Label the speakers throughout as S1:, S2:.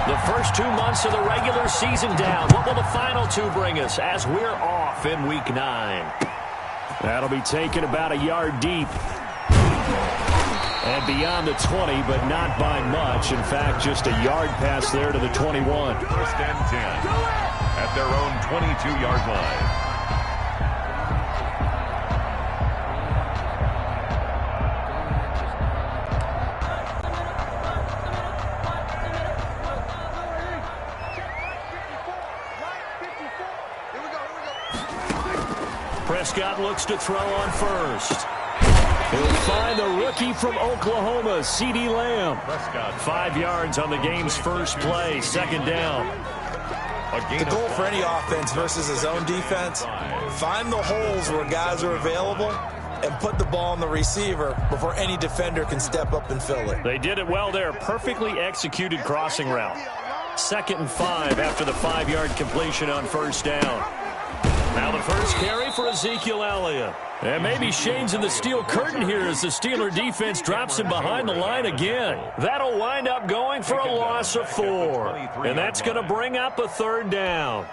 S1: The first 2 months of the regular season down. What will the final 2 bring us as we're off in Week 9? That'll be taken about a yard deep. And beyond the 20, but not by much. In fact, just a yard pass there to the 21.
S2: First and 10 at their own 22-yard line.
S1: Prescott looks to throw on first. He'll find the rookie from Oklahoma, CeeDee Lamb.
S2: Prescott
S1: 5 yards on the game's first play, second down.
S3: The goal for any offense versus his own defense, find the holes where guys are available and put the ball on the receiver before any defender can step up and fill it.
S1: They did it well there. Perfectly executed crossing route. 2nd and 5 after the 5-yard completion on first down. Now the first carry for Ezekiel Elliott. And maybe Shane's in the steel curtain here as the Steeler defense drops him behind the line again. That'll wind up going for a loss of 4. And that's going to bring up a 3rd down.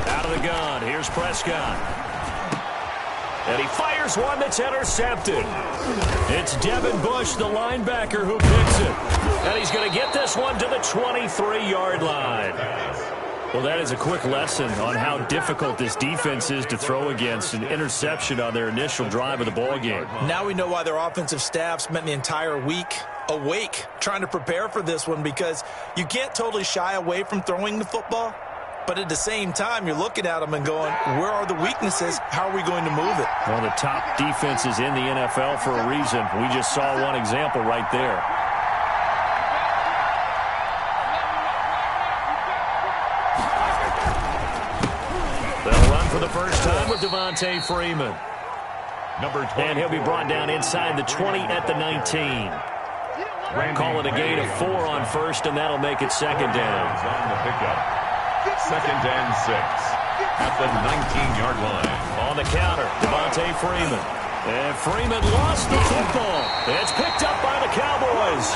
S1: Out of the gun, here's Prescott. And he fires one that's intercepted. It's Devin Bush, the linebacker, who picks it. And he's going to get this one to the 23-yard line. Well, that is a quick lesson on how difficult this defense is to throw against. An interception on their initial drive of the ballgame.
S3: Now we know why their offensive staff spent the entire week awake trying to prepare for this one, because you can't totally shy away from throwing the football. But at the same time, you're looking at them and going, where are the weaknesses? How are we going to move it?
S1: One of the top defenses in the NFL for a reason. We just saw one example right there. They'll run for the first time with Devontae Freeman.
S2: Number 20.
S1: And he'll be brought down inside the 20 at the 19. Call it a gain of 4 on first, and that'll make it second down.
S2: On the pickup. 2nd and 6 at the 19-yard line.
S1: On the counter, Devontae Freeman. And Freeman lost the football. It's picked up by the Cowboys.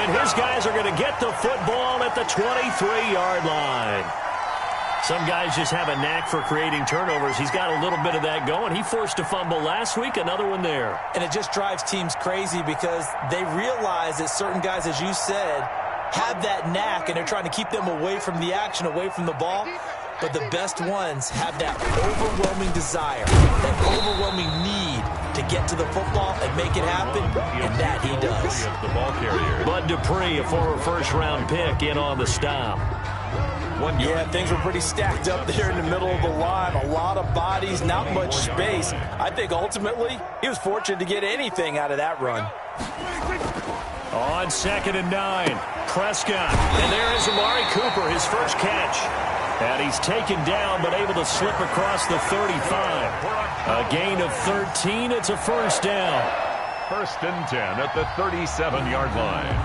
S1: And his guys are going to get the football at the 23-yard line. Some guys just have a knack for creating turnovers. He's got a little bit of that going. He forced a fumble last week, another one there.
S3: And it just drives teams crazy because they realize that certain guys, as you said, have that knack, and they're trying to keep them away from the action, away from the ball. But the best ones have that overwhelming desire, that overwhelming need to get to the football and make it happen, and that he does.
S2: The ball carrier.
S1: Bud Dupree, a former first-round pick, in on the stop.
S3: Yeah, things were pretty stacked up there in the middle of the line. A lot of bodies, not much space. I think ultimately he was fortunate to get anything out of that run.
S1: On 2nd and 9, Prescott. And there is Amari Cooper, his first catch. And he's taken down, but able to slip across the 35. A gain of 13. It's a first down.
S2: 1st and 10 at the 37-yard line.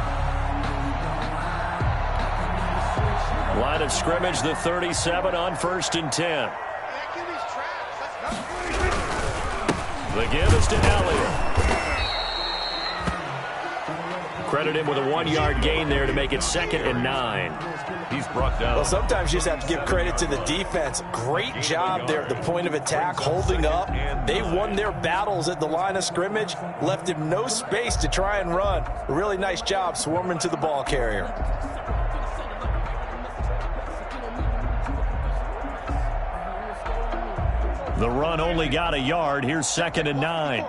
S1: Line of scrimmage, the 37 on 1st and 10. The give is to Elliott. Credit him with a 1-yard gain there to make it 2nd and 9.
S2: He's brought down.
S3: Well, sometimes you just have to give credit to the defense. Great job there at the point of attack, holding up. They won their battles at the line of scrimmage, left him no space to try and run. A really nice job swarming to the ball carrier.
S1: The run only got a yard. Here's 2nd and 9.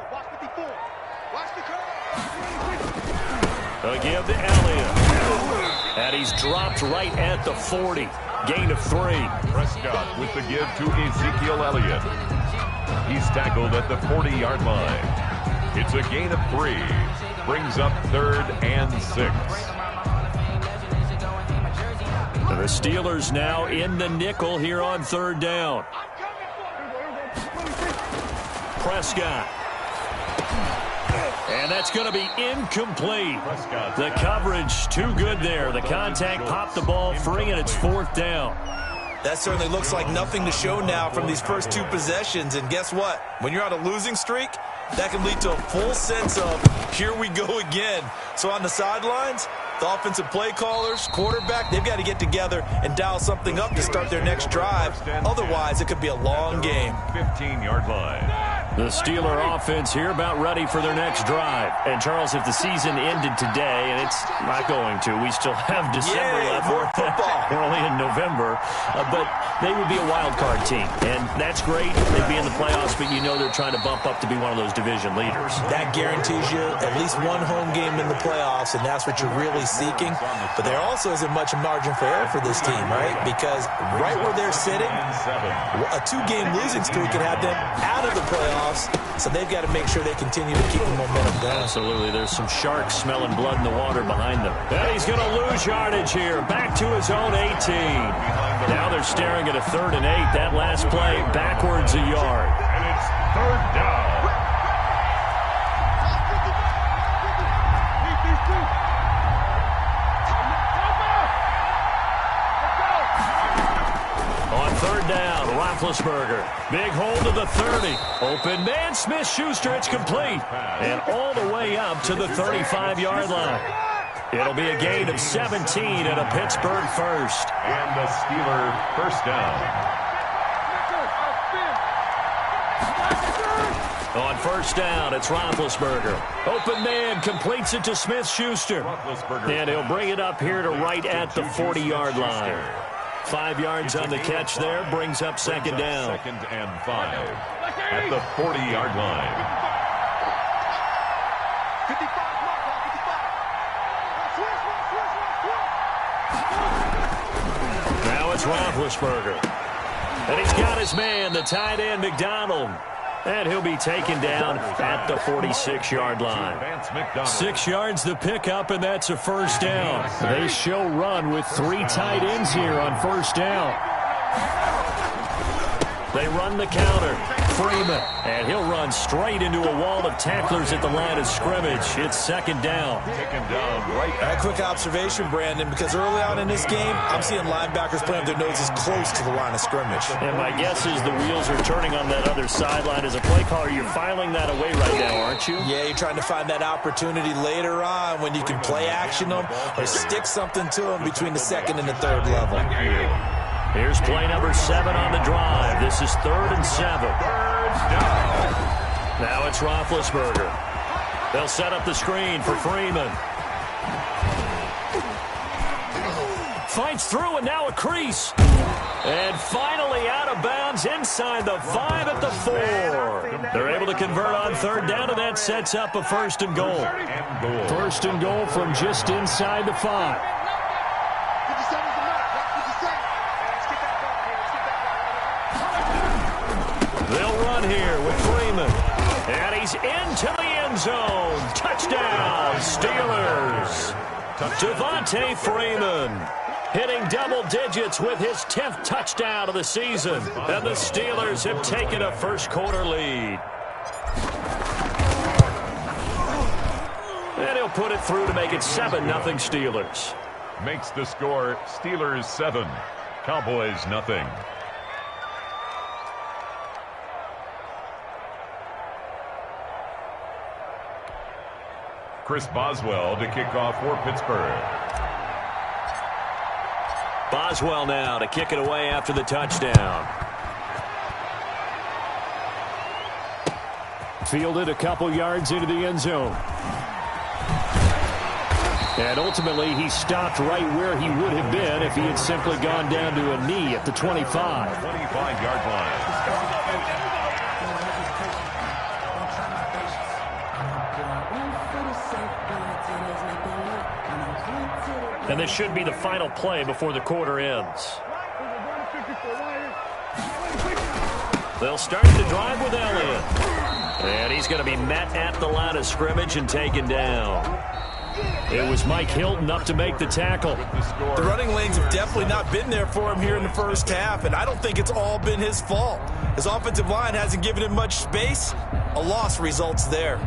S1: A give to Elliott. And he's dropped right at the 40. Gain of 3.
S2: Prescott with the give to Ezekiel Elliott. He's tackled at the 40-yard line. It's a gain of 3. Brings up 3rd and 6.
S1: The Steelers now in the nickel here on 3rd down. Prescott. And that's going to be incomplete. The coverage too good there. The contact popped the ball free, and it's 4th down.
S3: That certainly looks like nothing to show now from these first 2 possessions. And guess what? When you're on a losing streak, that can lead to a full sense of, here we go again. So on the sidelines, the offensive play callers, quarterback, they've got to get together and dial something up to start their next drive. Otherwise, it could be a long game.
S2: 15-yard line.
S1: The Steeler offense here about ready for their next drive. And, Charles, if the season ended today, and it's not going to, we still have December left.
S3: More football.
S1: We're only in November. But they would be a wild card team. And that's great. They'd be in the playoffs, but you know they're trying to bump up to be one of those division leaders.
S3: That guarantees you at least one home game in the playoffs, and that's what you're really seeking. But there also isn't much margin for error for this team, right? Because right where they're sitting, a 2-game losing streak can have them out of the playoffs. So they've got to make sure they continue to keep the momentum going.
S1: Absolutely. There's some sharks smelling blood in the water behind them. And he's going to lose yardage here. Back to his own 18. Now they're staring at a 3rd and 8. That last play backwards a yard.
S2: And it's 3rd down.
S1: On 3rd down, Roethlisberger. Big hold to the 30. Open man, Smith-Schuster, it's complete. And all the way up to the 35-yard line. It'll be a gain of 17 and a Pittsburgh first.
S2: And the Steeler first down.
S1: On 1st down, it's Roethlisberger. Open man completes it to Smith-Schuster. And he'll bring it up here to right at the 40-yard line. 5 yards on the catch there, brings up 2nd down.
S2: 2nd and 5 at the 40-yard line.
S1: Now it's Roethlisberger. And he's got his man, the tight end, McDonald. And he'll be taken down at the 46-yard line. 6 yards the pickup, and that's a 1st down. They show run with 3 tight ends here on 1st down. They run the counter. Freeman. And he'll run straight into a wall of tacklers at the line of scrimmage. It's 2nd down.
S2: Taken down right.
S3: A quick observation, Brandon, because early on in this game, I'm seeing linebackers playing with their noses close to the line of scrimmage.
S1: And my guess is the wheels are turning on that other sideline. As a play caller, you're filing that away right now, aren't you?
S3: Yeah, you're trying to find that opportunity later on when you can play action them or stick something to them between the 2nd and the 3rd level.
S1: Here's play number 7 on the drive. This is 3rd and 7. Now it's Roethlisberger. They'll set up the screen for Freeman. Fights through, and now a crease. And finally out of bounds inside the 5 at the 4. They're able to convert on 3rd down, and that sets up a 1st and goal. 1st and goal from just inside the 5. They'll run here with Freeman. And he's into the end zone. Touchdown, Steelers. Devontae Freeman hitting double digits with his 10th touchdown of the season. And the Steelers have taken a first-quarter lead. And he'll put it through to make it 7-0 Steelers.
S2: Makes the score Steelers 7, Cowboys nothing. Chris Boswell to kick off for Pittsburgh.
S1: Boswell now to kick it away after the touchdown. Fielded a couple yards into the end zone. And ultimately, he stopped right where he would have been if he had simply gone down to a knee at the 25.
S2: 25-yard line.
S1: And this should be the final play before the quarter ends. They'll start the drive with Elliott. And he's going to be met at the line of scrimmage and taken down. It was Mike Hilton up to make the tackle.
S3: The running lanes have definitely not been there for him here in the first half, and I don't think it's all been his fault. His offensive line hasn't given him much space. A loss results there.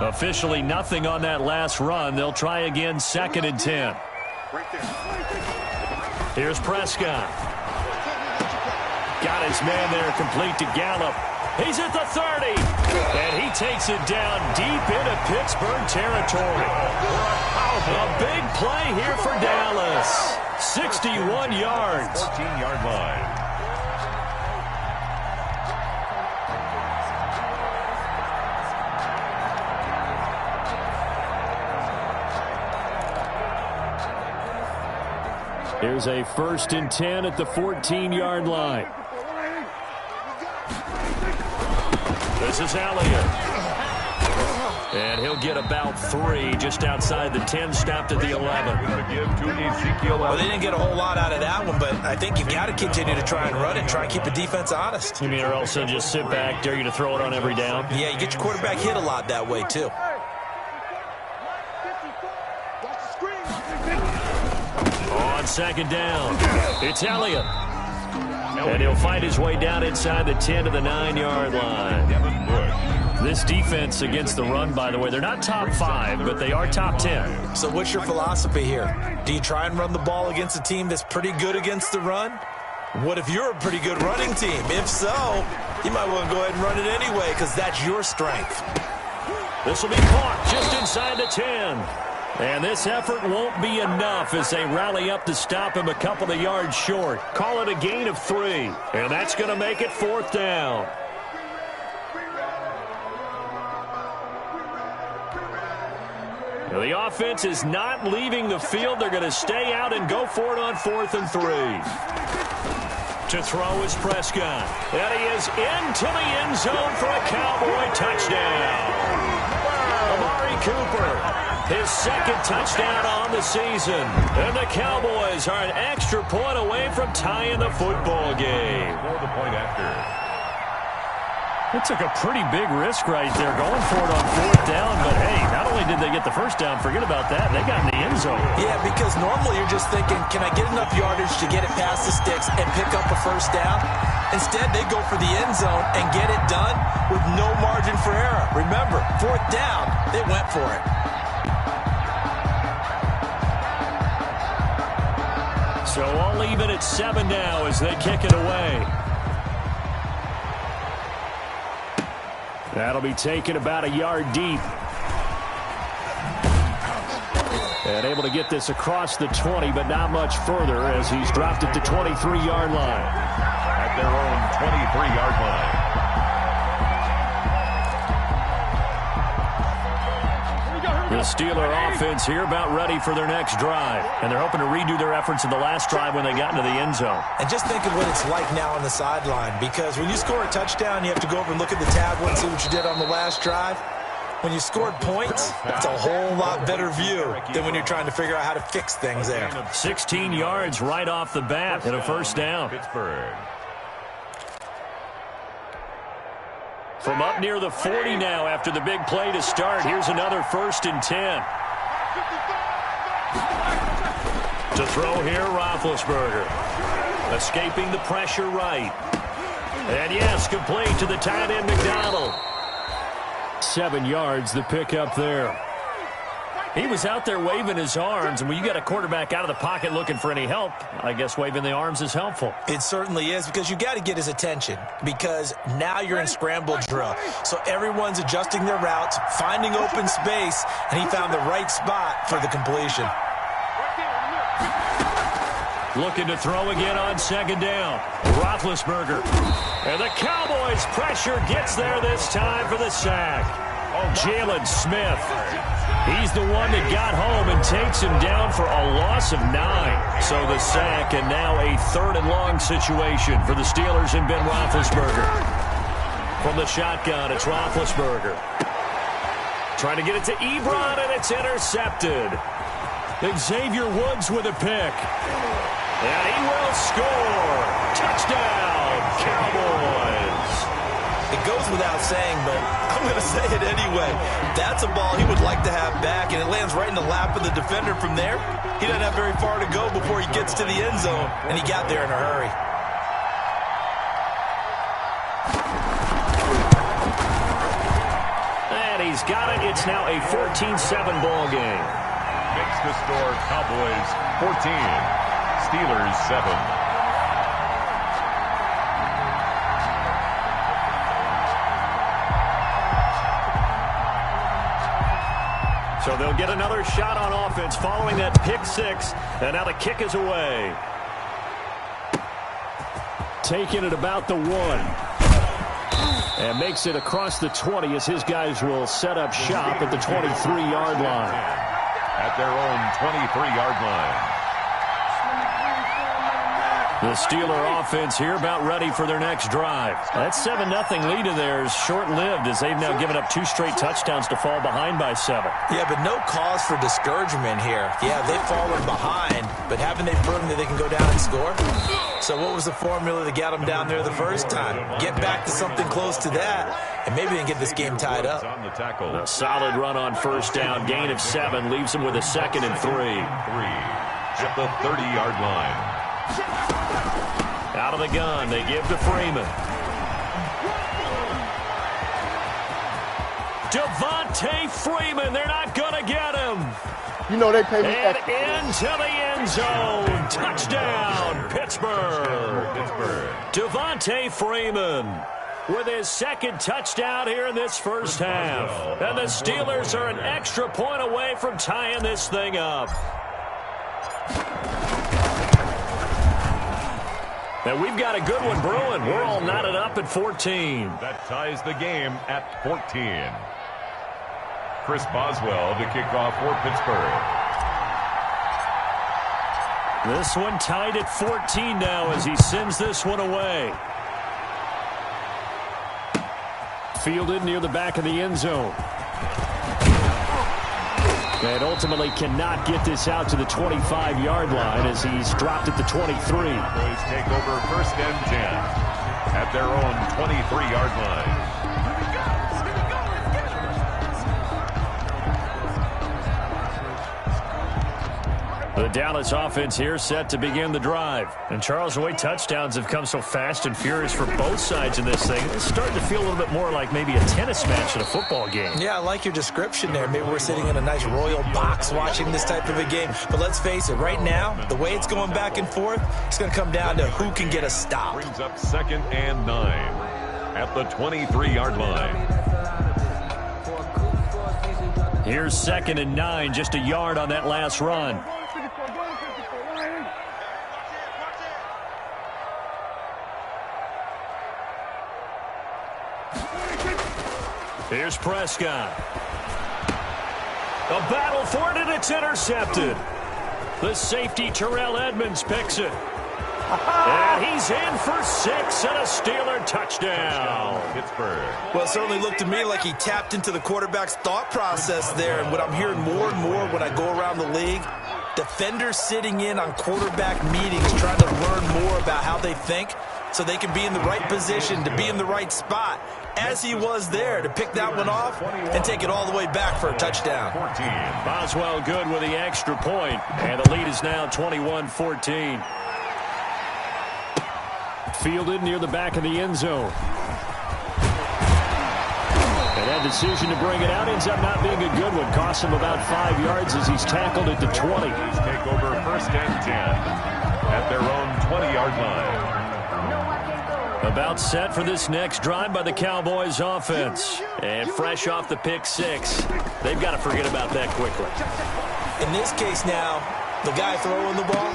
S1: Officially nothing on that last run. They'll try again, 2nd and 10. Here's Prescott. got his man there complete to Gallup. He's at the 30, and he takes it down deep into Pittsburgh territory. A big play here for Dallas. 61 yards.
S2: 14-yard line.
S1: Here's a 1st and 10 at the 14-yard line. This is Elliott. And he'll get about 3 just outside the 10, stopped at the 11.
S3: Well, they didn't get a whole lot out of that one, but I think you've got to continue to try and run it and try and keep the defense honest.
S1: You mean, or else they'll just sit back, dare you to throw it on every down?
S3: Yeah, you get your quarterback hit a lot that way, too.
S1: On 2nd down, it's Elliott. And he'll fight his way down inside the 10 to the 9-yard line. This defense against the run, by the way, they're not top 5, but they are top 10.
S3: So what's your philosophy here? Do you try and run the ball against a team that's pretty good against the run? What if you're a pretty good running team? If so, you might want to go ahead and run it anyway because that's your strength.
S1: This will be caught just inside the 10. And this effort won't be enough as they rally up to stop him a couple of yards short. Call it a gain of 3. And that's going to make it 4th down. Now, the offense is not leaving the field. They're going to stay out and go for it on 4th and 3. To throw is Prescott. And he is into the end zone for a Cowboy touchdown. Amari Cooper. His 2nd touchdown on the season. And the Cowboys are an extra point away from tying the football game.
S2: For the point after.
S1: It took a pretty big risk right there going for it on 4th down. But, hey, not only did they get the 1st down, forget about that, they got in the end zone.
S3: Yeah, because normally you're just thinking, can I get enough yardage to get it past the sticks and pick up a 1st down? Instead, they go for the end zone and get it done with no margin for error. Remember, 4th down, they went for it.
S1: So all even at 7 now as they kick it away. That'll be taken about a yard deep. And able to get this across the 20, but not much further as he's dropped at the 23-yard line.
S2: At their own 23-yard line.
S1: The Steeler offense here about ready for their next drive. And they're hoping to redo their efforts in the last drive when they got into the end zone.
S3: And just think of what it's like now on the sideline. Because when you score a touchdown, you have to go over and look at the tablet and see what you did on the last drive. When you scored points, it's a whole lot better view than when you're trying to figure out how to fix things there.
S1: 16 yards right off the bat and a 1st down.
S2: Pittsburgh.
S1: From up near the 40 now after the big play to start. Here's another 1st and 10. To throw here, Roethlisberger. Escaping the pressure right. And yes, complete to the tight end, McDonald. 7 yards, the pickup there. He was out there waving his arms, and when you got a quarterback out of the pocket looking for any help, I guess waving the arms is helpful.
S3: It certainly is, because you got to get his attention, because now you're in scramble drill. So everyone's adjusting their routes, finding open space, and he found the right spot for the completion.
S1: Looking to throw again on 2nd down. Roethlisberger. And the Cowboys' pressure gets there this time for the sack. Jalen Smith. He's the one that got home and takes him down for a loss of 9. So the sack, and now a 3rd and long situation for the Steelers and Ben Roethlisberger. From the shotgun, it's Roethlisberger. Trying to get it to Ebron, and it's intercepted. Xavier Woods with a pick. And he will score. Touchdown, Cowboys.
S3: It goes without saying, but I'm going to say it anyway. That's a ball he would like to have back, and it lands right in the lap of the defender from there. He doesn't have very far to go before he gets to the end zone, and he got there in a hurry.
S1: And he's got it. It's now a 14-7 ball game.
S2: Makes the score Cowboys 14, Steelers 7.
S1: So they'll get another shot on offense following that pick six. And now the kick is away. Taking it about the 1. And makes it across the 20 as his guys will set up shop at the 23-yard line.
S2: At their own 23-yard line.
S1: The Steeler offense here about ready for their next drive. That 7-0 lead of theirs short-lived as they've now given up 2 straight touchdowns to fall behind by 7.
S3: Yeah, but no cause for discouragement here. Yeah, they've fallen behind, but haven't they proven that they can go down and score? So what was the formula that got them down there the first time? Get back to something close to that, and maybe they can get this game tied up.
S1: A solid run on first down. Gain of 7 leaves them with a 2nd and 3.
S2: At the 30-yard line.
S1: Out of the gun, they give to Freeman. Devontae Freeman, they're not going to get him.
S4: You know they pay me
S1: and
S4: extra.
S1: Into the end zone. Touchdown, Pittsburgh. Devontae Freeman with his 2nd touchdown here in this first half. And the Steelers are an extra point away from tying this thing up. And we've got a good one brewing. We're all knotted up at 14.
S2: That ties the game at 14. Chris Boswell to kick off for Pittsburgh.
S1: This one tied at 14 now as he sends this one away. Fielded near the back of the end zone. And ultimately cannot get this out to the 25-yard line as he's dropped at the 23.
S2: Boys take over 1st and 10 at their own 23-yard line.
S1: The Dallas offense here set to begin the drive. And Charles, the way touchdowns have come so fast and furious for both sides in this thing, it's starting to feel a little bit more like maybe a tennis match in a football game.
S3: Yeah, I like your description there. Maybe we're sitting in a nice royal box watching this type of a game. But let's face it, right now, the way it's going back and forth, it's going to come down to who can get a stop.
S2: Brings up 2nd and 9 at the 23-yard line.
S1: Here's 2nd and 9, just a yard on that last run. Here's Prescott. A battle for it, and it's intercepted. The safety, Terrell Edmonds, picks it. And he's in for 6 and a Steeler touchdown.
S2: Pittsburgh.
S3: Well, it certainly looked to me like he tapped into the quarterback's thought process there. And what I'm hearing more and more when I go around the league, defenders sitting in on quarterback meetings trying to learn more about how they think so they can be in the right position to be in the right spot, as he was there to pick that one off and take it all the way back for a touchdown.
S2: 14.
S1: Boswell good with the extra point, and the lead is now 21-14. Fielded near the back of the end zone. And that decision to bring it out ends up not being a good one. Costs him about 5 yards as he's tackled at the 20.
S2: Please take over 1st and 10 at their own 20-yard line.
S1: About set for this next drive by the Cowboys offense. And fresh off the pick 6, they've got to forget about that quickly.
S3: In this case now, the guy throwing the ball,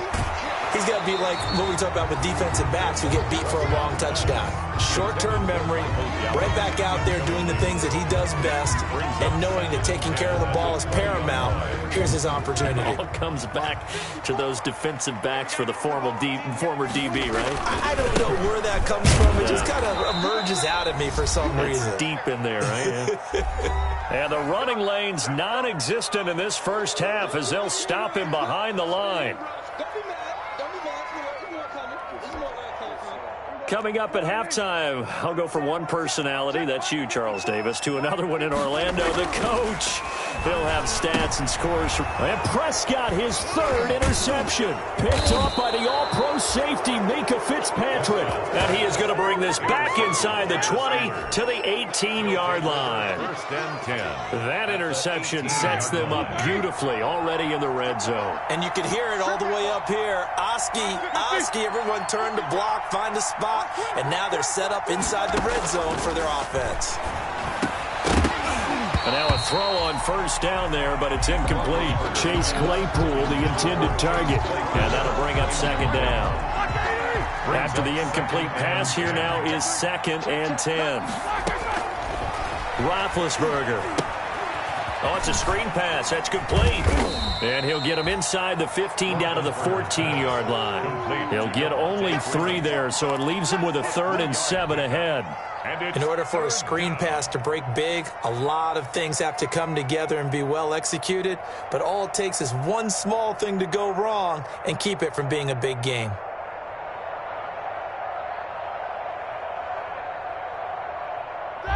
S3: he's got to be like what we talk about with defensive backs who get beat for a long touchdown. Short-term memory, right back out there doing the things that he does best, and knowing that taking care of the ball is paramount. Here's his opportunity.
S1: It all comes back to those defensive backs for the former DB, right?
S3: I don't know where that comes from. It just kind of emerges out of me for some reason.
S1: It's deep in there, right? Yeah. And the running lane's non-existent in this first half as they'll stop him behind the line. Coming up at halftime, I'll go from one personality, that's you, Charles Davis, to another one in Orlando, the coach. He'll have stats and scores. And Prescott, his 3rd interception. Picked off by the all-pro safety, Minkah Fitzpatrick. And he is going to bring this back inside the 20 to the 18-yard line.
S2: 1st and 10.
S1: That interception sets them up beautifully already in the red zone.
S3: And you can hear it all the way up here. Oski, everyone turn to block, find a spot, and now they're set up inside the red zone for their offense.
S1: And now a throw on first down there, but it's incomplete. Chase Claypool, the intended target. And that'll bring up second down. After the incomplete pass, here now is 2nd and 10. Roethlisberger. Oh, it's a screen pass. That's complete. And he'll get him inside the 15 down to the 14-yard line. He'll get only 3 there, so it leaves him with a 3rd and 7 ahead.
S3: In order for a screen pass to break big, a lot of things have to come together and be well executed, but all it takes is one small thing to go wrong and keep it from being a big game.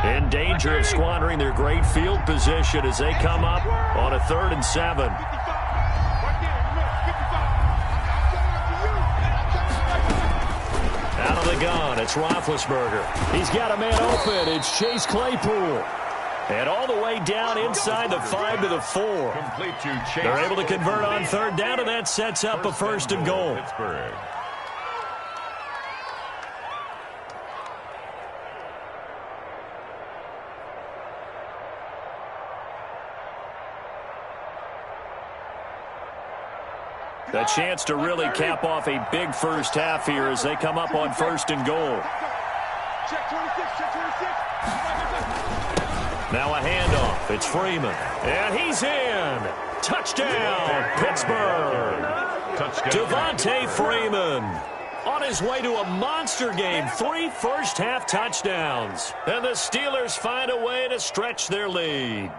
S1: In danger of squandering their great field position as they come up on a 3rd and 7. Out of the gun, it's Roethlisberger. He's got a man open. It's Chase Claypool. And all the way down inside the 5 to the 4. They're able to convert on 3rd down, and that sets up a 1st and goal. A chance to really cap off a big first half here as they come up on 1st and goal. Now a handoff. It's Freeman. And he's in. Touchdown, Pittsburgh. Devontae Freeman on his way to a monster game. 3 first-half touchdowns. And the Steelers find a way to stretch their lead.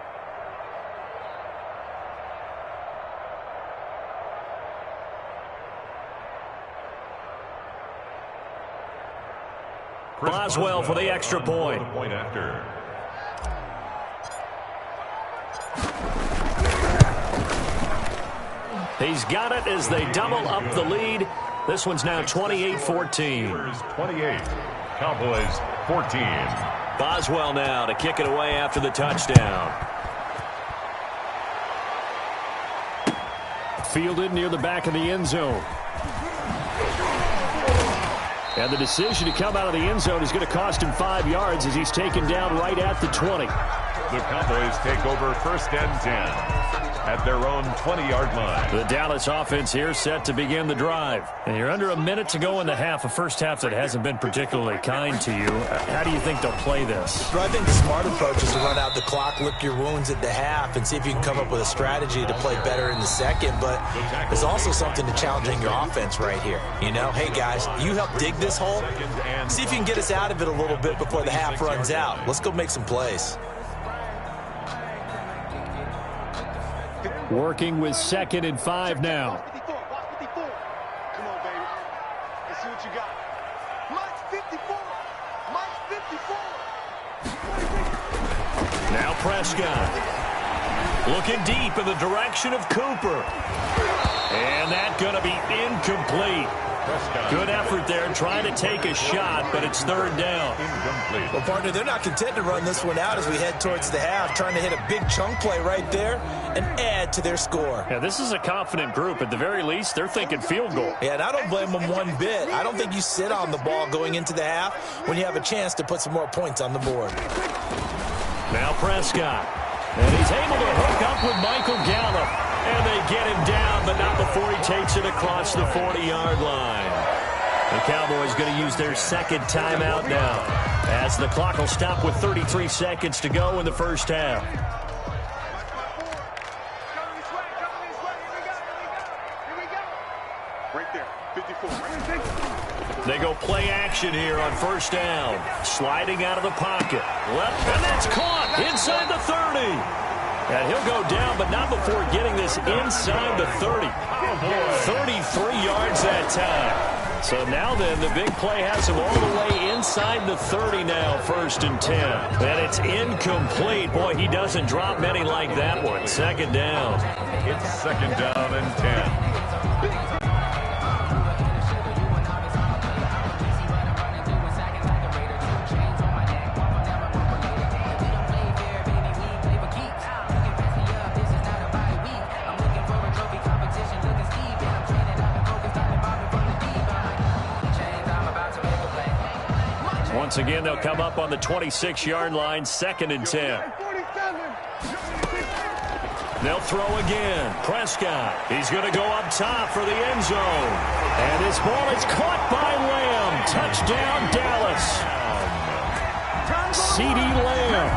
S1: Boswell for the extra point. He's got it as they double up the lead. This one's now 28-14.
S2: 28, Cowboys 14.
S1: Boswell now to kick it away after the touchdown. Fielded near the back of the end zone. And the decision to come out of the end zone is going to cost him 5 yards as he's taken down right at the 20.
S2: The Cowboys take over 1st and 10 at their own 20-yard line.
S1: The Dallas offense here set to begin the drive. And you're under a minute to go in the half, a first half that hasn't been particularly kind to you. How do you think they'll play this?
S3: Well, I think the smart approach is to run out the clock, lick your wounds at the half, and see if you can come up with a strategy to play better in the second. But there's also something to challenging your offense right here. You know, hey, guys, you help dig this hole. See if you can get us out of it a little bit before the half runs out. Let's go make some plays.
S1: Working with 2nd and 5 now.
S4: Come on, baby. Let's see what you got. Mike's 54. Mike's 54.
S1: Now Prescott. Looking deep in the direction of Cooper. And that's going to be incomplete. Good effort there trying to take a shot, but it's 3rd down.
S2: Incomplete.
S3: Well, partner, they're not content to run this one out as we head towards the half, trying to hit a big chunk play right there and add to their score.
S1: Yeah, this is a confident group. At the very least, they're thinking field goal.
S3: Yeah, and I don't blame them one bit. I don't think you sit on the ball going into the half when you have a chance to put some more points on the board.
S1: Now Prescott. And he's able to hook up with Michael Gallup. And they get him down, but not before he takes it across the 40-yard line. The Cowboys going to use their 2nd timeout now, as the clock will stop with 33 seconds to go in the first half.
S4: Right there, 54.
S1: They go play action here on 1st down. Sliding out of the pocket. Left, and that's caught inside the 30. And he'll go down, but not before getting this inside the 30. 33 yards that time. So now then, the big play has him all the way inside the 30 now, 1st and 10. And it's incomplete. Boy, he doesn't drop many like that one. 2nd down.
S2: It's 2nd down and 10.
S1: Once again, they'll come up on the 26-yard line, 2nd and 10. They'll throw again. Prescott. He's going to go up top for the end zone. And this ball is caught by Lamb. Touchdown, Dallas. CeeDee Lamb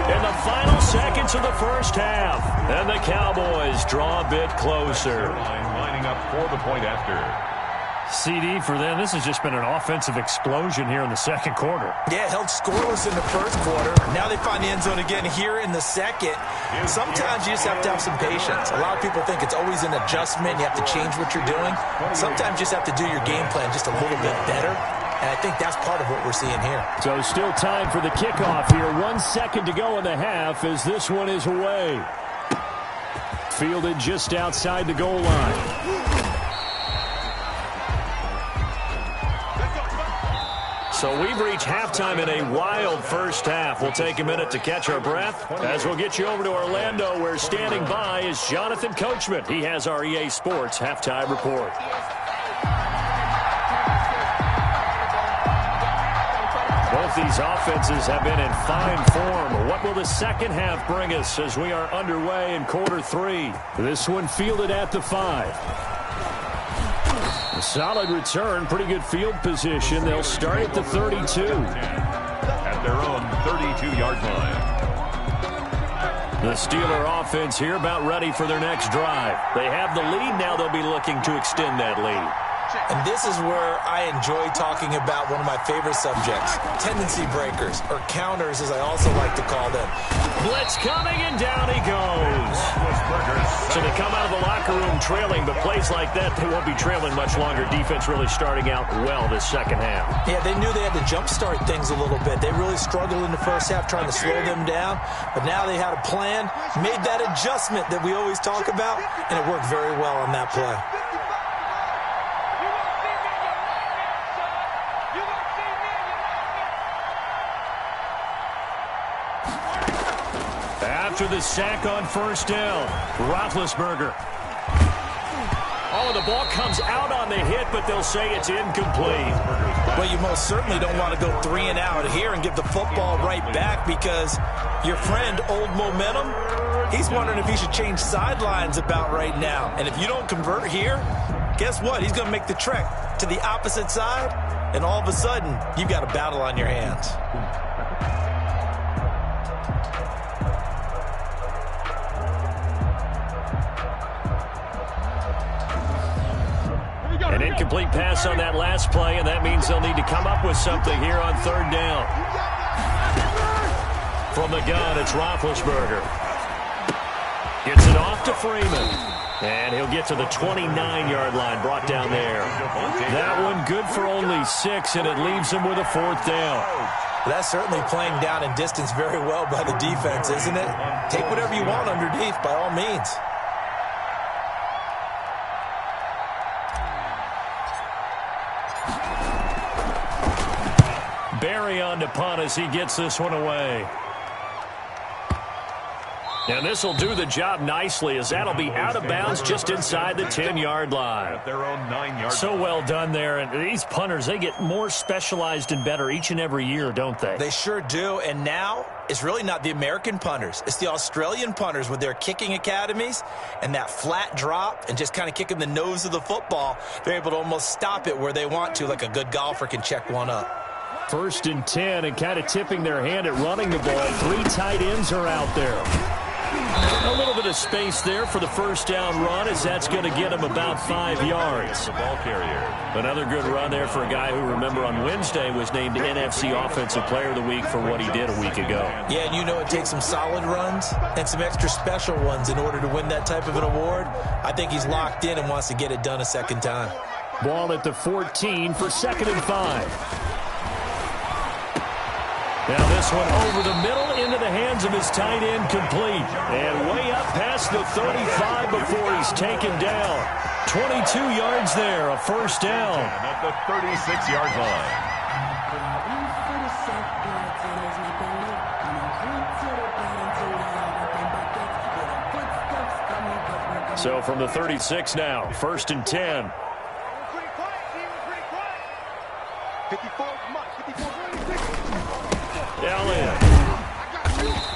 S1: in the final seconds of the first half. And the Cowboys draw a bit closer.
S2: Lining up for the point after.
S5: CD for them, this has just been an offensive explosion here in the second quarter.
S3: Yeah, held scoreless in the first quarter. Now they find the end zone again here in the second. Sometimes you just have to have some patience. A lot of people think it's always an adjustment. You have to change what you're doing. Sometimes you just have to do your game plan just a little bit better. And I think that's part of what we're seeing here.
S1: So still time for the kickoff here. 1 second to go in the half as this one is away. Fielded just outside the goal line. So we've reached halftime in a wild first half. We'll take a minute to catch our breath as we'll get you over to Orlando, where standing by is Jonathan Coachman. He has our EA Sports halftime report. Both these offenses have been in fine form. What will the second half bring us as we are underway in quarter 3? This one fielded at the 5. A solid return, pretty good field position. They'll start at the 32.
S2: At their own 32-yard line.
S1: The Steeler offense here about ready for their next drive. They have the lead. Now they'll be looking to extend that lead.
S3: And this is where I enjoy talking about one of my favorite subjects, tendency breakers, or counters as I also like to call them.
S1: Blitz coming, and down he goes. So they come out of the locker room trailing, but plays like that, they won't be trailing much longer. Defense really starting out well this second half.
S3: Yeah, they knew they had to jumpstart things a little bit. They really struggled in the first half trying to slow them down, but now they had a plan, made that adjustment that we always talk about, and it worked very well on that play.
S1: After the sack on first down, Roethlisberger. Oh, the ball comes out on the hit, but they'll say it's incomplete.
S3: Well, you most certainly don't want to go 3 and out here and give the football right back, because your friend, Old Momentum, he's wondering if he should change sidelines about right now. And if you don't convert here, guess what? He's going to make the trek to the opposite side, and all of a sudden, you've got a battle on your hands.
S1: An incomplete pass on that last play, and that means they'll need to come up with something here on third down. From the gun, it's Roethlisberger. Gets it off to Freeman. And he'll get to the 29-yard line, brought down there. That one good for only 6, and it leaves him with a 4th down.
S3: That's certainly playing down in distance very well by the defense, isn't it? Take whatever you want underneath, by all means.
S1: Barry on to punt as he gets this one away. And this will do the job nicely, as that'll be out of bounds just inside the 10-yard line.
S2: Their own 9-yard.
S1: So well done there. And these punters, they get more specialized and better each and every year, don't they?
S3: They sure do. And now it's really not the American punters. It's the Australian punters with their kicking academies and that flat drop and just kind of kicking the nose of the football. They're able to almost stop it where they want to, like a good golfer can check one up.
S1: 1st and 10, and kind of tipping their hand at running the ball. 3 tight ends are out there. A little bit of space there for the first down run, as that's going to get him about 5 yards.
S2: The ball carrier.
S1: Another good run there for a guy who, remember, on Wednesday was named NFC Offensive Player of the Week for what he did a week ago.
S3: Yeah, and you know it takes some solid runs and some extra special ones in order to win that type of an award. I think he's locked in and wants to get it done a second time.
S1: Ball at the 14 for 2nd and 5. Now this one over the middle into the hands of his tight end, complete. And way up past the 35 before he's taken down. 22 yards there, a 1st down.
S2: At the 36-yard line.
S1: So from the 36 now, 1st and 10. 54, Elliott.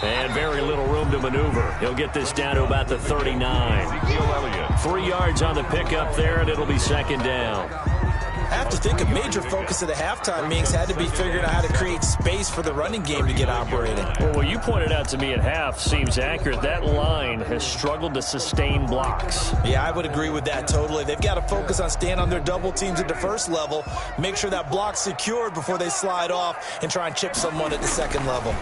S1: And very little room to maneuver. He'll get this down to about the 39. 3 yards on the pickup there, and it'll be second down.
S3: I have to think a major focus of the halftime meetings had to be figuring out how to create space for the running game to get operating.
S5: Well, what you pointed out to me at half seems accurate. That line has struggled to sustain blocks.
S3: Yeah, I would agree with that totally. They've got to focus on staying on their double teams at the first level, make sure that block's secured before they slide off and try and chip someone at the second level.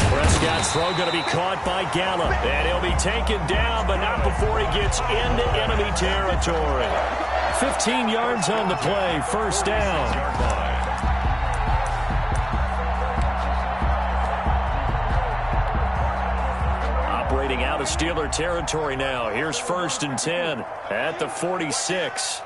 S1: Prescott's throw going to be caught by Gallup, and he'll be taken down, but not before he gets into enemy territory. 15 yards on the play, first down. Operating out of Steeler territory now. Here's 1st and 10 at the 46.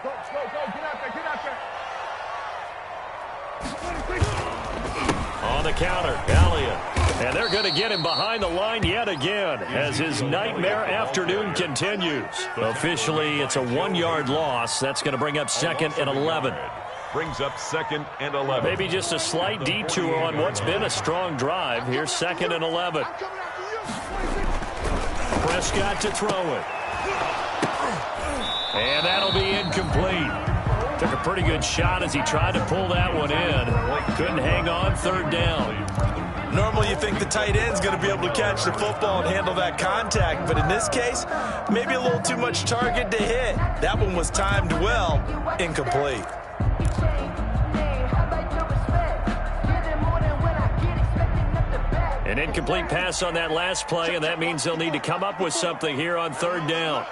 S1: On the counter, Elliott. And they're going to get him behind the line yet again as his nightmare afternoon continues. Officially, it's a 1-yard loss. That's going to bring up 2nd and 11.
S2: Brings up 2nd and 11.
S1: Maybe just a slight detour on what's been a strong drive. Here's 2nd and 11. Prescott to throw it. And that'll be incomplete. Took a pretty good shot as he tried to pull that one in. Couldn't hang on, 3rd down.
S3: Normally you think the tight end's going to be able to catch the football and handle that contact, but in this case, maybe a little too much target to hit. That one was timed well, incomplete.
S1: An incomplete pass on that last play, and that means they'll need to come up with something here on 3rd down.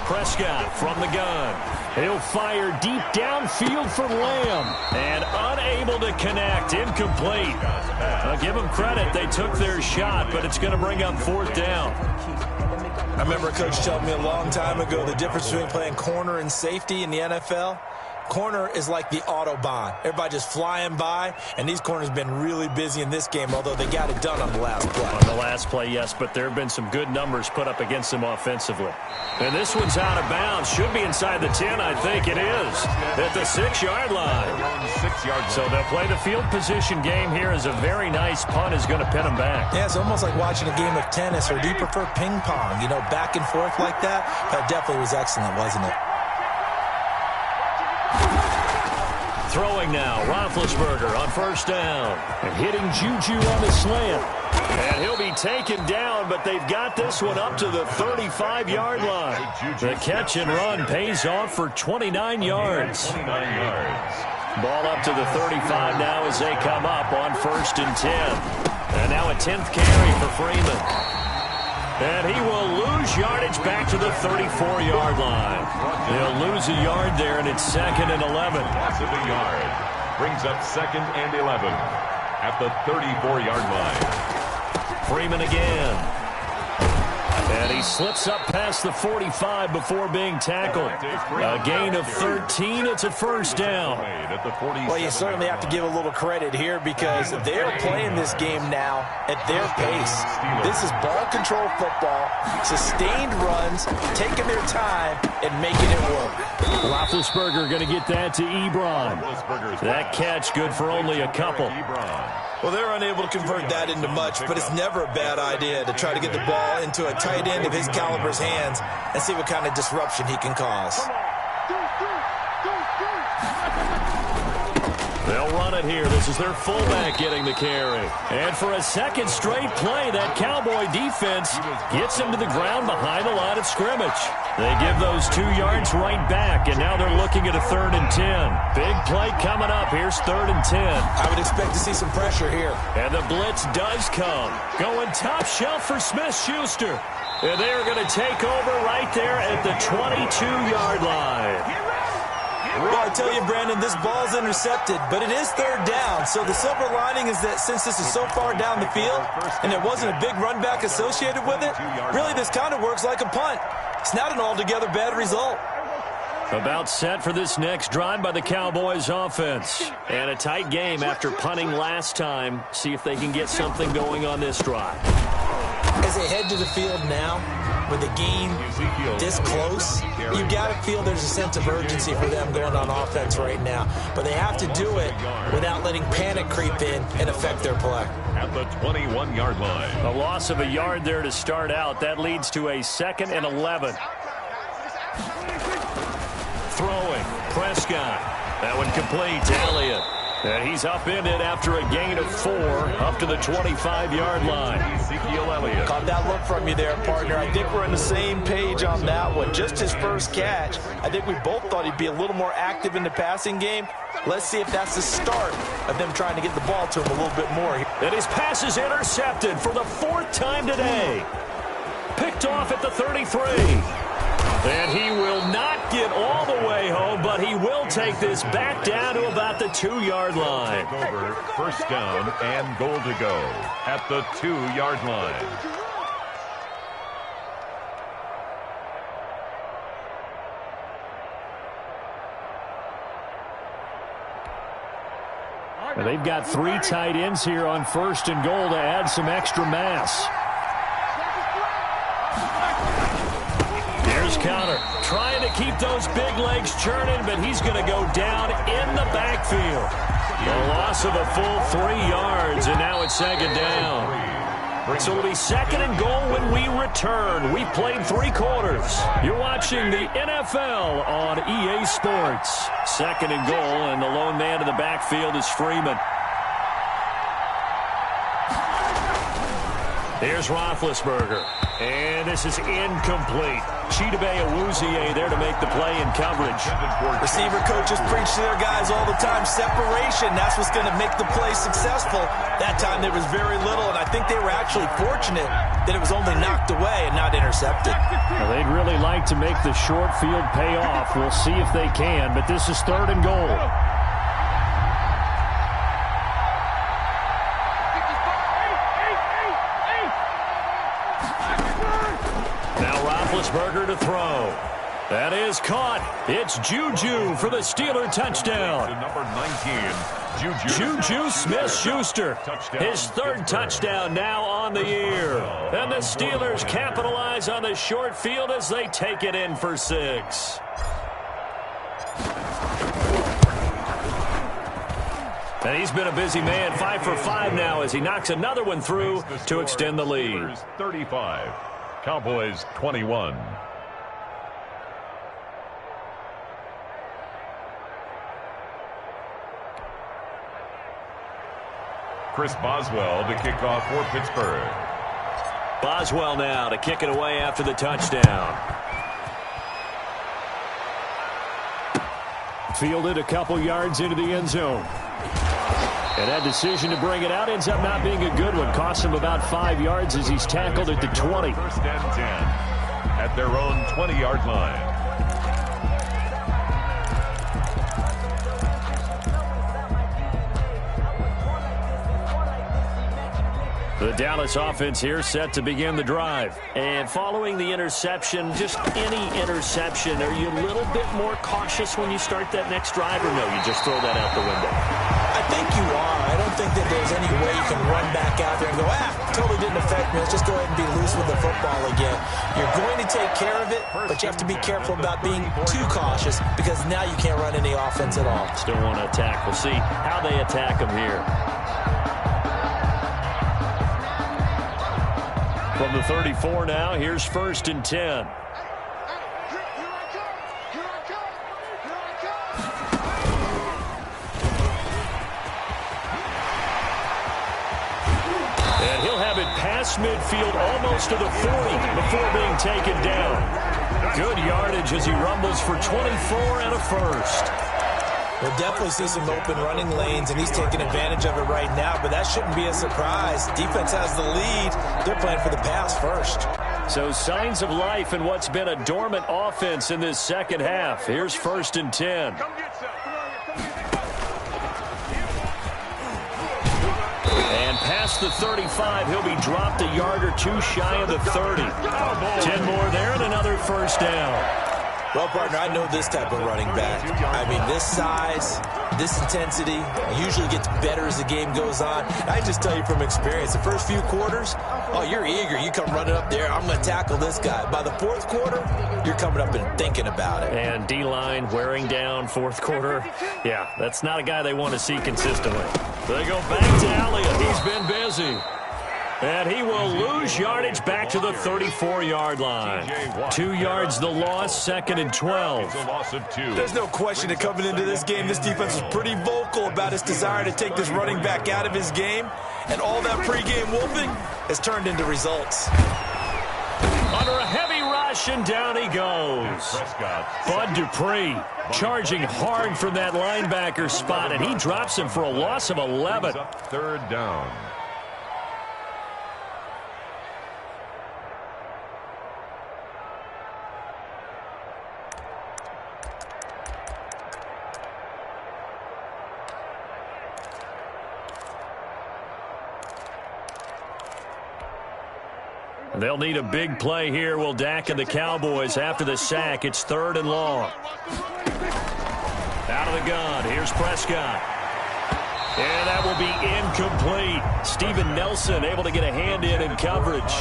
S1: Prescott from the gun. He'll fire deep downfield for Lamb. And unable to connect. Incomplete. I'll give them credit. They took their shot, but it's going to bring up 4th down.
S3: I remember a coach telling me a long time ago the difference between playing corner and safety in the NFL. Corner is like the Autobahn. Everybody just flying by, and these corners have been really busy in this game, although they got it done on the last play.
S1: On the last play, yes, but there have been some good numbers put up against them offensively. And this one's out of bounds. Should be inside the 10, I think it is. At the 6-yard line.
S2: 6 yards.
S1: So they'll play the field position game here as a very nice punt is going to pin them back.
S3: Yeah, it's almost like watching a game of tennis, or do you prefer ping pong? You know, back and forth like that? That definitely was excellent, wasn't it?
S1: Throwing now, Roethlisberger on 1st down. And hitting Juju on the slant. And he'll be taken down, but they've got this one up to the 35-yard line. The catch and run pays off for 29 yards.
S2: 29 yards.
S1: Ball up to the 35 now as they come up on 1st and 10. And now a 10th carry for Freeman. And he will lose yardage back to the 34-yard line. They'll lose a yard there, and it's 2nd and 11.
S2: Loss of a yard. Brings up 2nd and 11 at the 34-yard line.
S1: Freeman again. And he slips up past the 45 before being tackled. A gain of 13. It's a 1st down.
S3: Well, you certainly have to give a little credit here because they're playing this game now at their pace. This is ball control football, sustained runs, taking their time and making it work.
S1: Roethlisberger going to get that to Ebron. That catch good for only a couple.
S3: Well, they're unable to convert that into much, but it's never a bad idea to try to get the ball into a tight end of his caliber's hands and see what kind of disruption he can cause.
S1: They'll run it here. This is their fullback getting the carry. And for a second straight play, that Cowboy defense gets him to the ground behind the line of scrimmage. They give those 2 yards right back, and now they're looking at a 3rd and 10. Big play coming up. Here's 3rd and 10.
S3: I would expect to see some pressure here.
S1: And the blitz does come. Going top shelf for Smith-Schuster. And they are going to take over right there at the 22-yard line.
S3: Well, I tell you, Brandon, this ball's intercepted, but it is 3rd down. So the silver lining is that since this is so far down the field and there wasn't a big run back associated with it, really this kind of works like a punt. It's not an altogether bad result.
S1: About set for this next drive by the Cowboys offense. And a tight game after punting last time. See if they can get something going on this drive.
S3: As they head to the field now, with the game this close, you got to feel there's a sense of urgency for them going on offense right now. But they have to do it without letting panic creep in and affect their play.
S2: At the 21-yard line.
S5: A loss of a yard there to start out. That leads to a 2nd and 11.
S1: Throwing, Prescott. That one complete to Elliott. And he's upended after a gain of 4 up to the 25-yard line.
S2: Ezekiel Elliott.
S3: Caught that look from you there, partner. I think we're on the same page on that one. Just his first catch. I think we both thought he'd be a little more active in the passing game. Let's see if that's the start of them trying to get the ball to him a little bit more.
S1: And his pass is intercepted for the 4th time today. Picked off at the 33. And he will not get all the way home, but he will take this back down to about the 2-yard line.
S2: Over, first down and goal to go at the 2-yard line.
S5: And they've got 3 tight ends here on 1st and goal to add some extra mass.
S1: Here's Counter, trying to keep those big legs churning, but he's going to go down in the backfield. A loss of a full 3 yards, and now it's 2nd down. So it'll be 2nd and goal when we return. We've played 3 quarters. You're watching the NFL on EA Sports. 2nd and goal, and the lone man in the backfield is Freeman. Here's Roethlisberger. And this is incomplete. Chidobe Awuzie there to make the play in coverage.
S3: Receiver coaches preach to their guys all the time. Separation, that's what's going to make the play successful. That time there was very little, and I think they were actually fortunate that it was only knocked away and not intercepted.
S5: Well, they'd really like to make the short field pay off. We'll see if they can, but this is 3rd and goal.
S1: Roethlisberger to throw. That is caught. It's Juju for the Steeler touchdown.
S2: Number 19,
S1: Juju Smith-Schuster. His 3rd touchdown now on the year. And the Steelers capitalize on the short field as they take it in for 6. And he's been a busy man, 5 for 5 now as he knocks another one through to extend the lead.
S2: 35. Cowboys 21. Chris Boswell to kick off for Pittsburgh.
S1: Boswell now to kick it away after the touchdown.
S5: Fielded a couple yards into the end zone. And that decision to bring it out ends up not being a good one. Costs him about 5 yards as he's tackled at the 20.
S2: 1st and 10 at their own 20-yard line.
S1: The Dallas offense here set to begin the drive. And following the interception, just any interception, are you a little bit more cautious when you start that next drive, or no, you just throw that out the window?
S3: I think you are. I don't think that there's any way you can run back out there and go, totally didn't affect me. Let's just go ahead and be loose with the football again. You're going to take care of it, but you have to be careful about being too cautious because now you can't run any offense at all.
S1: Still want to attack. We'll see how they attack them here. From the 34 now, here's 1st and 10. And he'll have it past midfield almost to the 40 before being taken down. Good yardage as he rumbles for 24 and a 1st.
S3: We'll definitely see some open running lanes, and he's taking advantage of it right now, but that shouldn't be a surprise. Defense has the lead. They're playing for the pass first.
S1: So signs of life in what's been a dormant offense in this 2nd half. Here's 1st and 10. And past the 35, he'll be dropped a yard or 2 shy of the 30. 10 more there and another 1st down.
S3: Well, partner, I know this type of running back. I mean, this size, this intensity usually gets better as the game goes on. I just tell you from experience, the first few quarters, oh, you're eager. You come running up there, I'm going to tackle this guy. By the fourth quarter, you're coming up and thinking about it.
S5: And D-line wearing down fourth quarter. Yeah, that's not a guy they want to see consistently. They go back to Elliott. He's been busy. And he will lose yardage back to the 34-yard line. 2 yards the loss, 2nd and 12.
S3: There's no question that coming into this game, this defense was pretty vocal about its desire to take this running back out of his game. And all that pregame wolfing has turned into results.
S5: Under a heavy rush, and down he goes. Bud Dupree charging hard from that linebacker spot, and he drops him for a loss of 11.
S2: 3rd down.
S5: They'll need a big play here, will Dak and the Cowboys after the sack. It's 3rd and long. Out of the gun, here's Prescott. And that will be incomplete. Steven Nelson able to get a hand in coverage.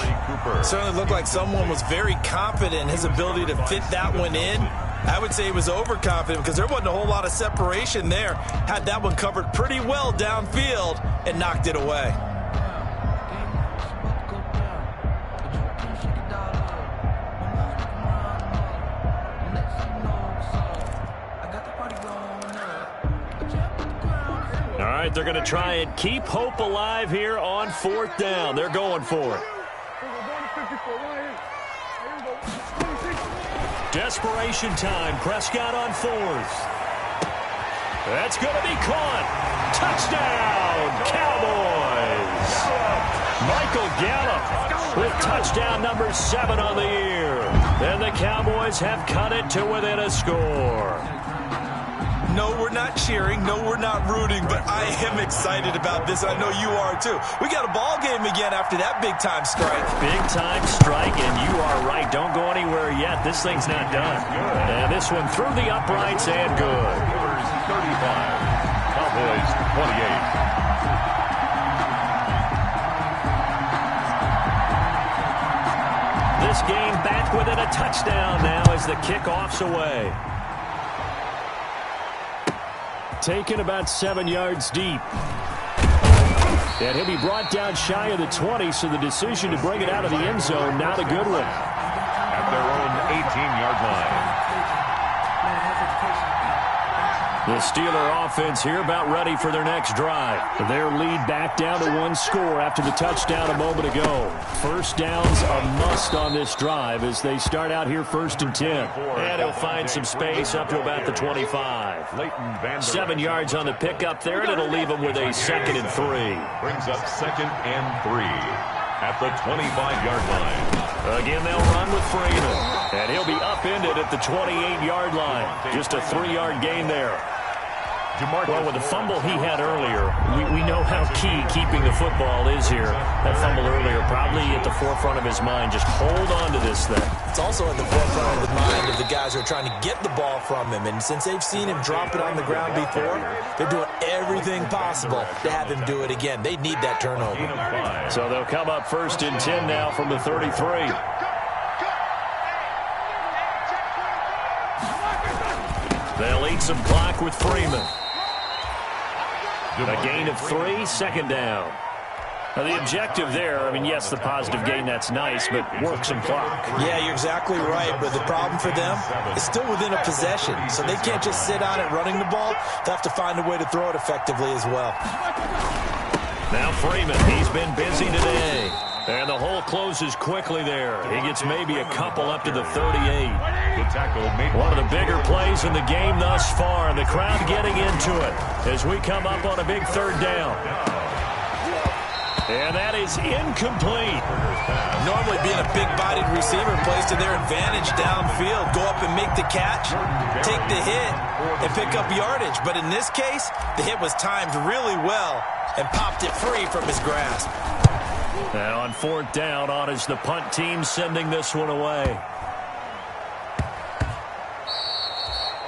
S3: Certainly looked like someone was very confident in his ability to fit that one in. I would say he was overconfident because there wasn't a whole lot of separation there. Had that one covered pretty well downfield and knocked it away.
S5: They're going to try and keep hope alive here on 4th down. They're going for it. Desperation time. Prescott on 4th. That's going to be caught. Touchdown, Cowboys. Michael Gallup with touchdown number 7 on the year. And the Cowboys have cut it to within a score.
S3: No, we're not cheering. No, we're not rooting, but I am excited about this. I know you are, too. We got a ball game again after that big-time strike.
S5: Big-time strike, and you are right. Don't go anywhere yet. This thing's not done. And this one through the uprights and good.
S2: 35, Cowboys 28.
S5: This game back within a touchdown now as the kickoff's away. Taken about 7 yards deep. And he'll be brought down shy of the 20, so the decision to bring it out of the end zone, not a good one.
S2: At their own 18-yard line.
S5: The Steeler offense here about ready for their next drive. Their lead back down to 1 score after the touchdown a moment ago. First downs a must on this drive as they start out here 1st and 10. And he'll find some space up to about the 25. 7 yards on the pickup there, and it'll leave him with a 2nd and 3.
S2: Brings up 2nd and 3 at the 25-yard line.
S5: Again, they'll run with Freeman. And he'll be upended at the 28-yard line. Just a 3-yard gain there. Well, with the fumble he had earlier, we know how key keeping the football is here. That fumble earlier probably at the forefront of his mind. Just hold on to this thing.
S3: It's also at the forefront of the mind of the guys who are trying to get the ball from him. And since they've seen him drop it on the ground before, they're doing everything possible to have him do it again. They need that turnover.
S5: So they'll come up 1st and 10 now from the 33. They'll eat some clock with Freeman. A gain of 3, 2nd down. Now the objective there, I mean, yes, the positive gain, that's nice, but work some clock.
S3: Yeah, you're exactly right, but the problem for them is still within a possession, so they can't just sit on it running the ball. They'll have to find a way to throw it effectively as well.
S5: Now Freeman, he's been busy today. And the hole closes quickly there. He gets maybe a couple up to the 38. One of the bigger plays in the game thus far, and the crowd getting into it as we come up on a big 3rd down. And that is incomplete.
S3: Normally being a big-bodied receiver plays to their advantage downfield. Go up and make the catch, take the hit, and pick up yardage. But in this case, the hit was timed really well and popped it free from his grasp.
S5: Now on 4th down, on is the punt team sending this one away.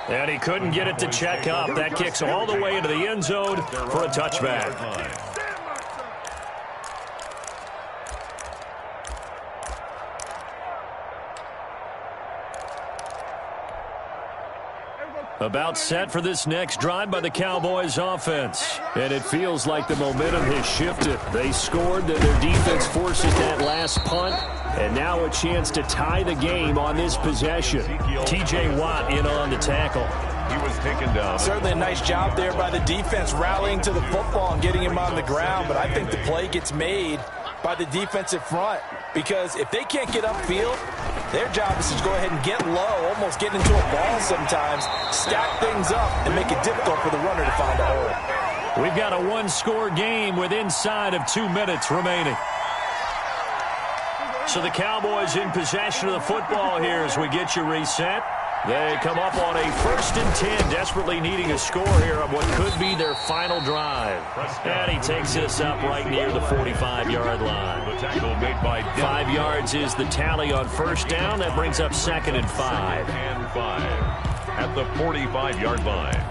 S5: And he couldn't get it to check up. That kicks all the way into the end zone for a touchback. About set for this next drive by the Cowboys offense. And it feels like the momentum has shifted. They scored, then their defense forces that last punt. And now a chance to tie the game on this possession. T.J. Watt in on the tackle.
S2: He was taken down.
S3: Certainly a nice job there by the defense rallying to the football and getting him on the ground. But I think the play gets made by the defensive front. Because if they can't get upfield, their job is to go ahead and get low, almost get into a ball sometimes, stack things up, and make it difficult for the runner to find a hole.
S5: We've got a one-score game with inside of 2 minutes remaining. So the Cowboys in possession of the football here as we get you reset. They come up on a 1st and 10, desperately needing a score here on what could be their final drive. And he takes this up right near the 45-yard line.
S2: The tackle made by
S5: 5 yards is the tally on 1st down. That brings up 2nd and 5.
S2: And 5 at the 45-yard line.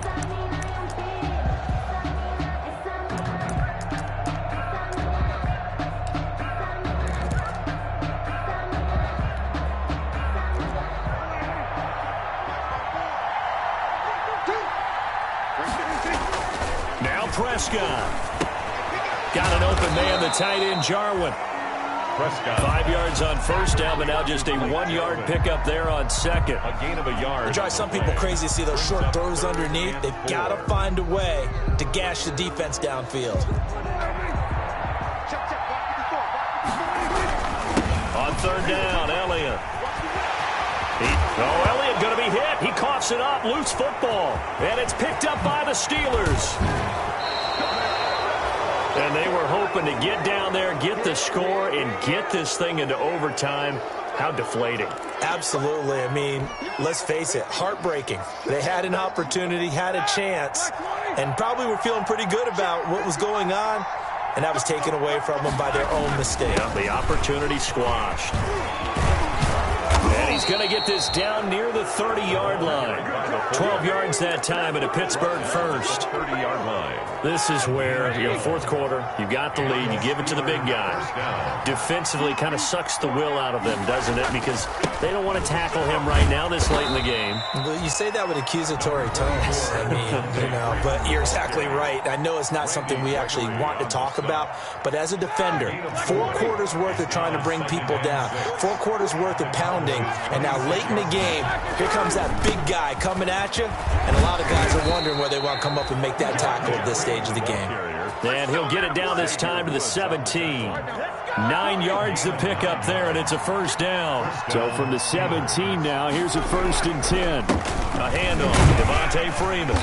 S5: Prescott. Got an open man, the tight end, Jarwin.
S2: Prescott.
S5: 5 yards on 1st down, but now just a 1-yard pickup there on 2nd.
S2: A gain of a yard.
S3: It drives some people crazy to see those short throws underneath. They've got to find a way to gash the defense downfield.
S5: On 3rd down, Elliott. Elliott going to be hit. He coughs it up. Loose football. And it's picked up by the Steelers. And they were hoping to get down there, get the score, and get this thing into overtime. How deflating.
S3: Absolutely. I mean, let's face it, heartbreaking. They had an opportunity, had a chance, and probably were feeling pretty good about what was going on, and that was taken away from them by their own mistake.
S5: Yeah, the opportunity squashed. And he's going to get this down near the 30-yard line. 12 yards that time at a Pittsburgh 1st.
S2: 30-yard line.
S5: This is where, 4th quarter, you got the lead, you give it to the big guy. Defensively kind of sucks the will out of them, doesn't it? Because they don't want to tackle him right now this late in the game.
S3: Well, you say that with accusatory tones. I mean, but you're exactly right. I know it's not something we actually want to talk about, but as a defender, 4 quarters worth of trying to bring people down, 4 quarters worth of pounding, and now late in the game, here comes that big guy coming at you, and a lot of guys are wondering where they want to come up and make that tackle at this stage of the game.
S5: And he'll get it down this time to the 17. 9 yards to pick up there, and it's a 1st down. So from the 17 now, here's a 1st and 10. A handoff, Devontae Freeman.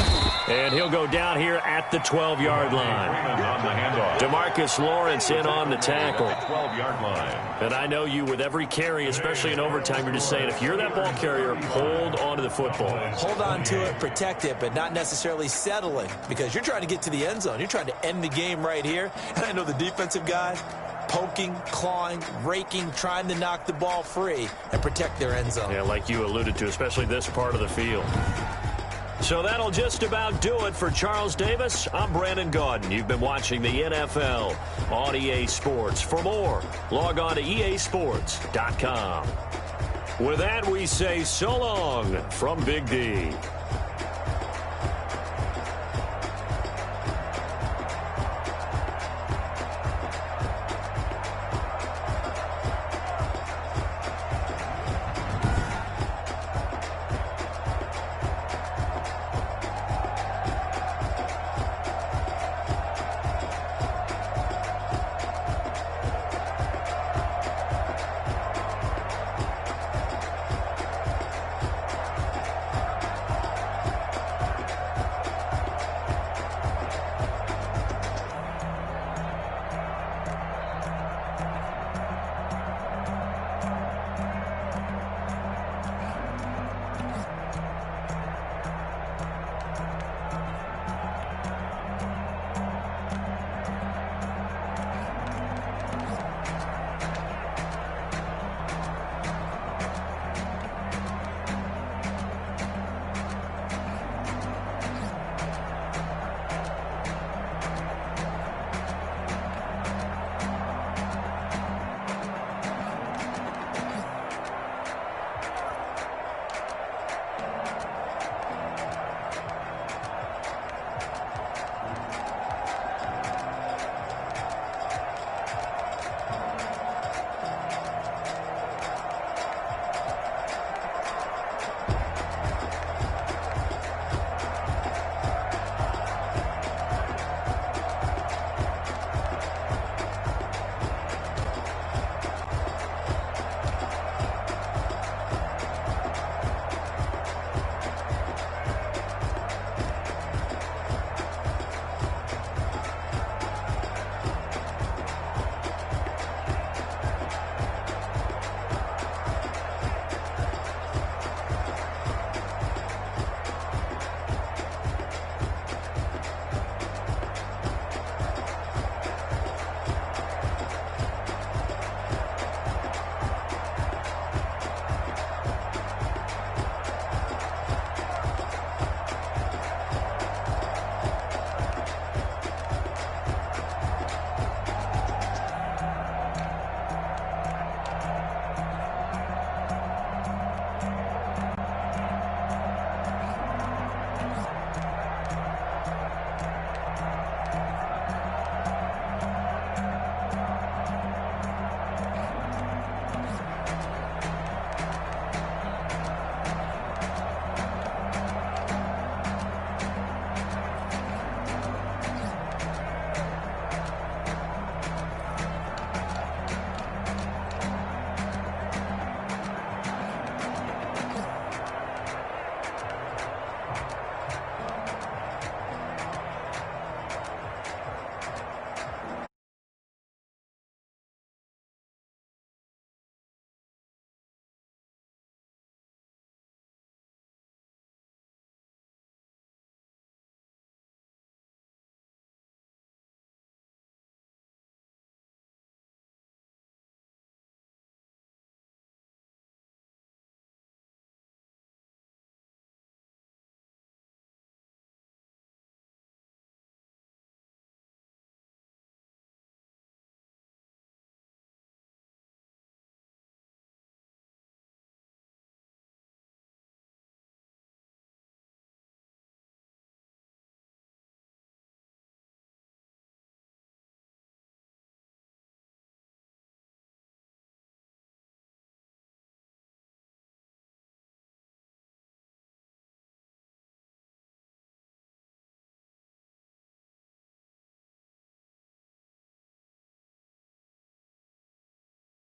S5: And he'll go down here at the 12-yard line. DeMarcus Lawrence in on the tackle.
S2: 12-yard line.
S5: And I know you, with every carry, especially in overtime, you're just saying, if you're that ball carrier, hold on to the football.
S3: Hold on to it, protect it, but not necessarily settling, because you're trying to get to the end zone. You're trying to end the game right here. And I know the defensive guys poking, clawing, raking, trying to knock the ball free and protect their end zone.
S5: Yeah, like you alluded to, especially this part of the field. So that'll just about do it for Charles Davis. I'm Brandon Gaudin. You've been watching the NFL on EA Sports. For more, log on to easports.com. With that, we say so long from Big D.